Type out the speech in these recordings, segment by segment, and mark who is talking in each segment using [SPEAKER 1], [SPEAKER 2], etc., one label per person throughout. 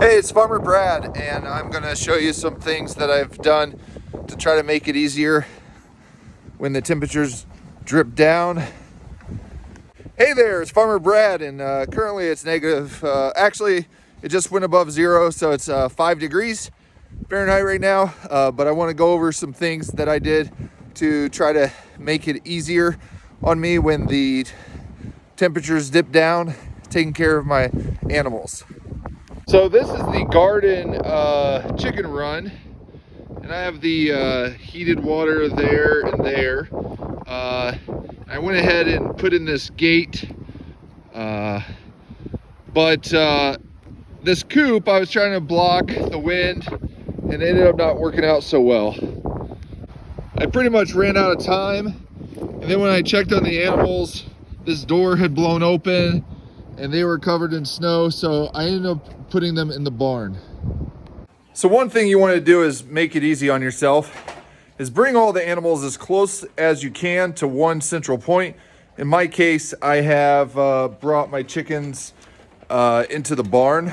[SPEAKER 1] Hey, it's Farmer Brad, and I'm going to show you some things that I've done to try to make it easier when the temperatures drip down. Hey there, it's Farmer Brad, and currently it's negative. Actually, it just went above zero, so it's 5 degrees Fahrenheit right now. But I want to go over some things that I did to try to make it easier on me when the temperatures dip down, taking care of my animals. So this is the garden chicken run, and I have the heated water there and there. I went ahead and put in this gate, but this coop I was trying to block the wind, and it ended up not working out so well. I pretty much ran out of time, and then when I checked on the animals, this door had blown open and they were covered in snow, so I ended up putting them in the barn. So one thing you want to do is make it easy on yourself, is bring all the animals as close as you can to one central point. In my case, I have brought my chickens into the barn.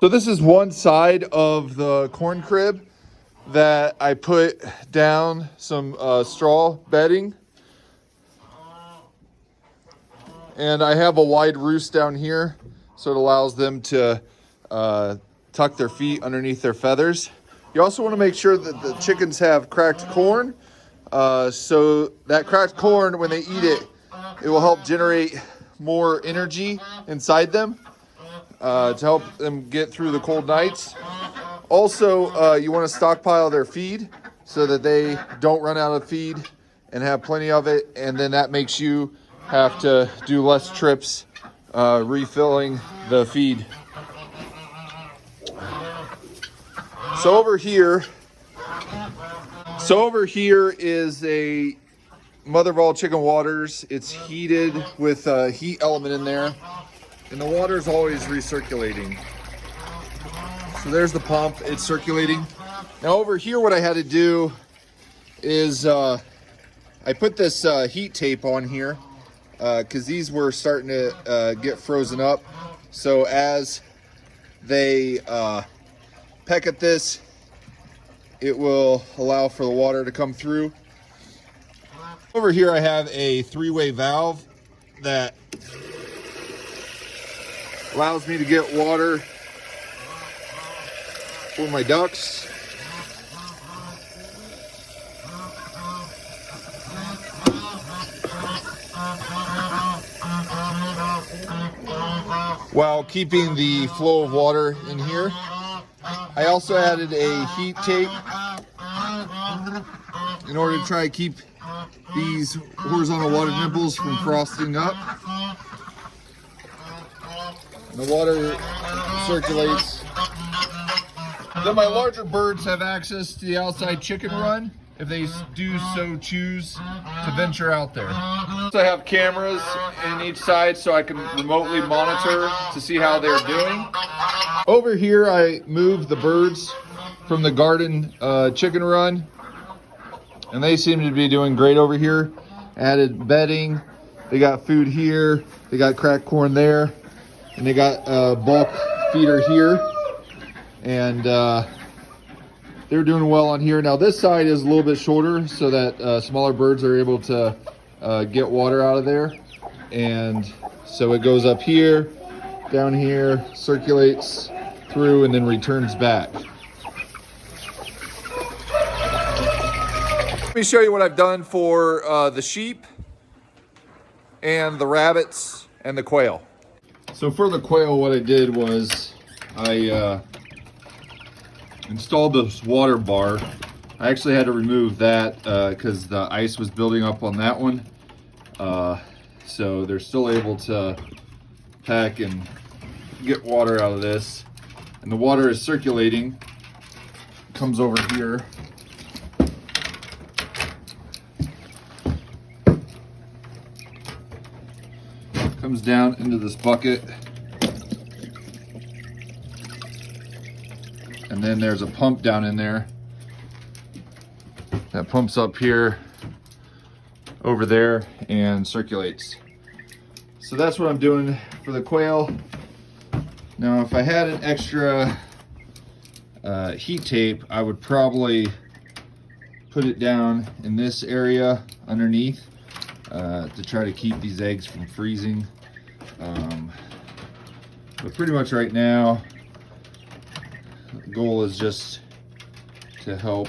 [SPEAKER 1] So this is one side of the corn crib that I put down some straw bedding. And I have a wide roost down here, so it allows them to tuck their feet underneath their feathers. You also want to make sure that the chickens have cracked corn. So that cracked corn, when they eat it, it will help generate more energy inside them to help them get through the cold nights. Also, you want to stockpile their feed so that they don't run out of feed and have plenty of it. And then that makes you have to do less trips refilling the feed. So over here is a mother of all chicken waters. It's heated with a heat element in there, and the water is always recirculating. So there's the pump, it's circulating. Now over here, what I had to do is I put this heat tape on here because these were starting to get frozen up. So as they peck at this, it will allow for the water to come through. Over here I have a 3-way valve that allows me to get water for my ducks. While keeping the flow of water in here. I also added a heat tape in order to try to keep these horizontal water nipples from frosting up. And the water circulates. Then my larger birds have access to the outside chicken run if they do so choose to venture out there. So I have cameras in each side so I can remotely monitor to see how they're doing. Over here I moved the birds from the garden chicken run, and they seem to be doing great over here. Added bedding, they got food here, they got cracked corn there, and they got a bulk feeder here, and they're doing well on here. Now this side is a little bit shorter so that smaller birds are able to get water out of there, and so it goes up here, down here, circulates through, and then returns back. Let me show you what I've done for the sheep and the rabbits and the quail. So for the quail, what I did was I installed this water bar. I actually had to remove that because the ice was building up on that one. So they're still able to pack and get water out of this. And the water is circulating. It comes over here. Comes down into this bucket. And then there's a pump down in there that pumps up here, over there, and circulates. So that's what I'm doing for the quail. Now, if I had an extra heat tape, I would probably put it down in this area underneath to try to keep these eggs from freezing. But pretty much right now, the goal is just to help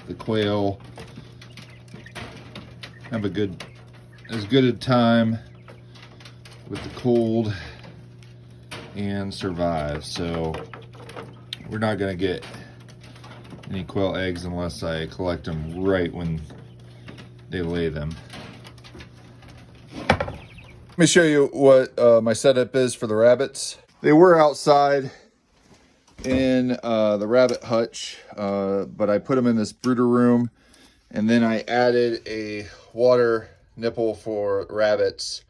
[SPEAKER 1] the quail have as good a time with the cold and survive. So we're not gonna get any quail eggs unless I collect them right when they lay them. Let me show you what my setup is for the rabbits. They were outside in the rabbit hutch, but I put them in this brooder room, and then I added a water nipple for rabbits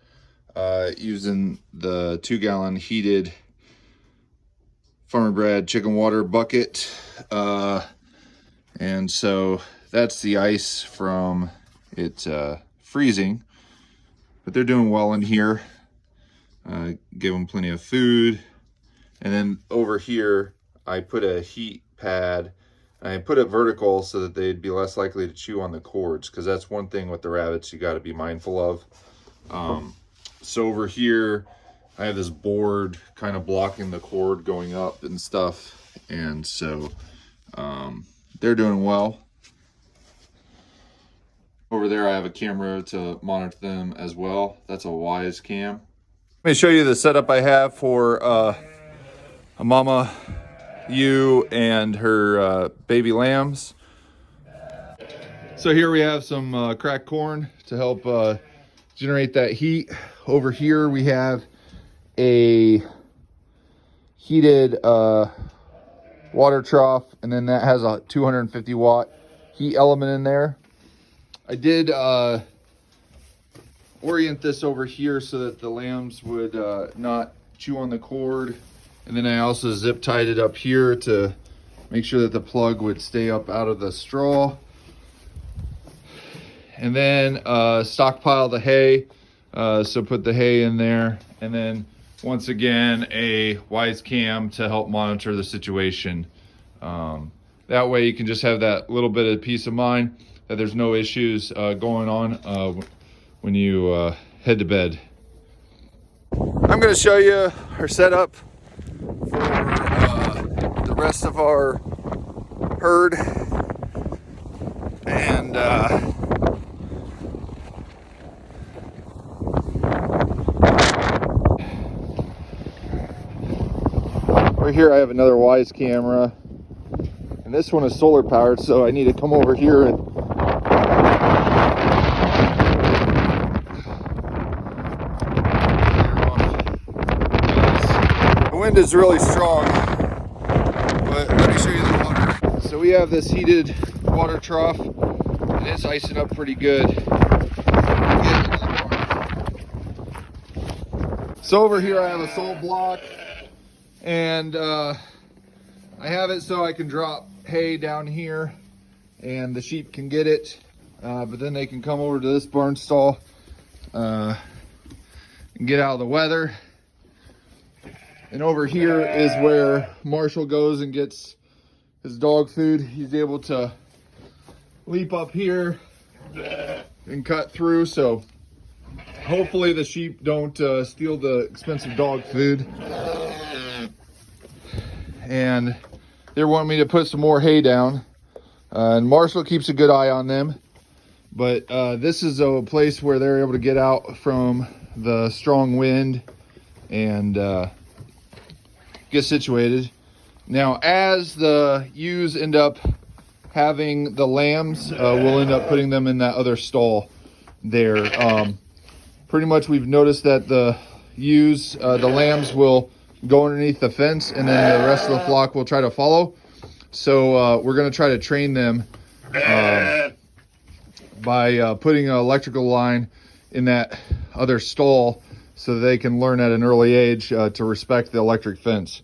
[SPEAKER 1] using the 2-gallon heated farmer bred chicken water bucket. And so that's the ice from it freezing, but they're doing well in here. Give them plenty of food. And then over here, I put a heat pad. I put it vertical so that they'd be less likely to chew on the cords, because that's one thing with the rabbits you got to be mindful of. So over here, I have this board kind of blocking the cord going up and stuff. And so they're doing well. Over there, I have a camera to monitor them as well. That's a Wise cam. Let me show you the setup I have for a mama ewe and her baby lambs. So here we have some cracked corn to help generate that heat. Over here we have a heated water trough, and then that has a 250 watt heat element in there. I did orient this over here so that the lambs would not chew on the cord. And then I also zip tied it up here to make sure that the plug would stay up out of the straw. And then stockpile the hay. So put the hay in there. And then once again, a Wise cam to help monitor the situation. That way you can just have that little bit of peace of mind that there's no issues going on when you head to bed. I'm going to show you our setup for the rest of our herd. And right here I have another Wise camera, and this one is solar powered, so I need to come over here and the wind is really strong. But let me show you the water. So we have this heated water trough, and it's icing up pretty good. So over here I have a salt block, and I have it so I can drop hay down here and the sheep can get it, but then they can come over to this barn stall and get out of the weather. And over here is where Marshall goes and gets his dog food. He's able to leap up here and cut through, so hopefully the sheep don't steal the expensive dog food. And they're wanting me to put some more hay down, and Marshall keeps a good eye on them. But this is a place where they're able to get out from the strong wind and get situated. Now, as the ewes end up having the lambs, we'll end up putting them in that other stall there. Pretty much we've noticed that the ewes, the lambs will go underneath the fence, and then the rest of the flock will try to follow. So we're going to try to train them by putting an electrical line in that other stall so they can learn at an early age to respect the electric fence.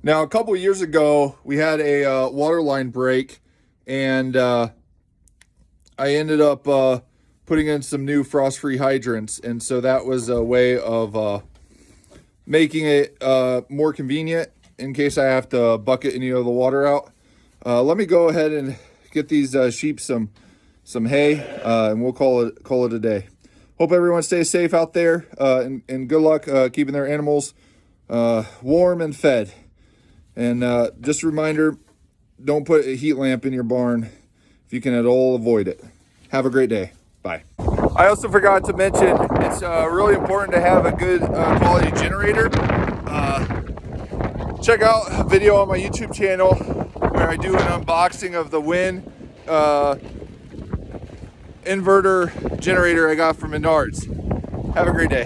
[SPEAKER 1] Now, a couple of years ago, we had a water line break, and I ended up putting in some new frost-free hydrants, and so that was a way of making it more convenient in case I have to bucket any of the water out. Let me go ahead and get these sheep some hay, and we'll call it a day. Hope everyone stays safe out there, and good luck keeping their animals warm and fed. And just a reminder, don't put a heat lamp in your barn if you can at all avoid it. Have a great day. Bye. I also forgot to mention, it's really important to have a good quality generator. Check out a video on my YouTube channel where I do an unboxing of the Win inverter generator I got from Menards. Have a great day.